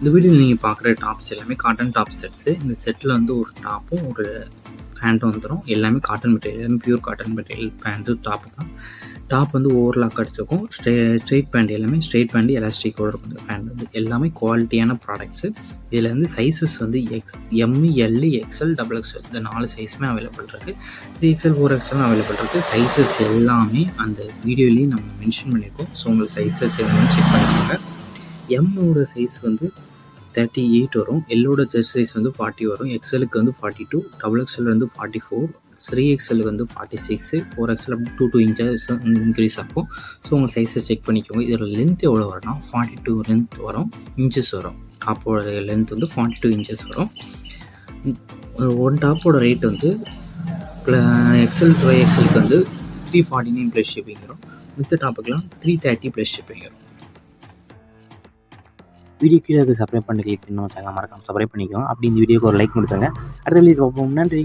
இந்த வீடியோவில் நீங்கள் பார்க்குற டாப்ஸ் எல்லாமே காட்டன் டாப் செட்ஸு. இந்த செட்டில் வந்து ஒரு டாப்பும் ஒரு பேண்ட்டும் வந்துடும். எல்லாமே காட்டன் மெட்டீரியல், எல்லாமே pure cotton material pant top தான். டாப் வந்து ஓவர்லாக் அடிச்சிருக்கும். ஸ்ட்ரெயிட் பேண்ட் எல்லாமே ஸ்ட்ரெயிட் பேண்ட் எலாஸ்டிக்கோடு இருக்கும். இந்த பேண்ட் வந்து எல்லாமே குவாலிட்டியான ப்ராடக்ட்ஸு. இதில் வந்து சைஸஸ் வந்து எம், எல், எக்ஸ்எல், XXL இந்த 4 சைஸுமே அவைலபிள் இருக்குது. 3XL 4XL அவைலபிள் இருக்குது. சைஸஸ் எல்லாமே அந்த வீடியோலேயும் நம்ம மென்ஷன் பண்ணியிருக்கோம். ஸோ உங்களுக்கு சைஸஸ் எல்லாமே செக் பண்ணிக்கோங்க. எம்மோட சைஸ் வந்து 38 வரும். எல்லோட செஸ்ட் சைஸ் வந்து 40 வரும். எக்ஸ்எலுக்கு வந்து 42, XXL வந்து 44, 3XL வந்து 46, 4XL 2 இன்ச்சஸ் இன்க்ரீஸ் ஆகும். ஸோ உங்கள் சைஸை செக் பண்ணிக்கோங்க. இதோட லென்த் எவ்வளோ வரும்னா 42 லென்த் வரும், இன்ச்சஸ் வரும். டாப்போட லென்த் வந்து 42 இன்ச்சஸ் வரும். ஒன் டாப்போட ரேட் வந்து XL 5XLக்கு வந்து 349 ப்ளஸ் ஷிப்பிங் வரும். மித்த டாப்புக்கெலாம் 330 ப்ளஸ் ஷிப்பிங் வரும். வீடியோ கீழே சப்ஸ்கிரைப் பண்ணி கிளிக் பண்ணி நம்ம சேனல் மறக்காம சப்ஸ்கிரைப் பண்ணிக்கோங்க. அப்படி இந்த வீடியோக்கு ஒரு லைக் கொடுத்துருங்க. அடுத்த வீடியோ பார்ப்போம். நன்றி.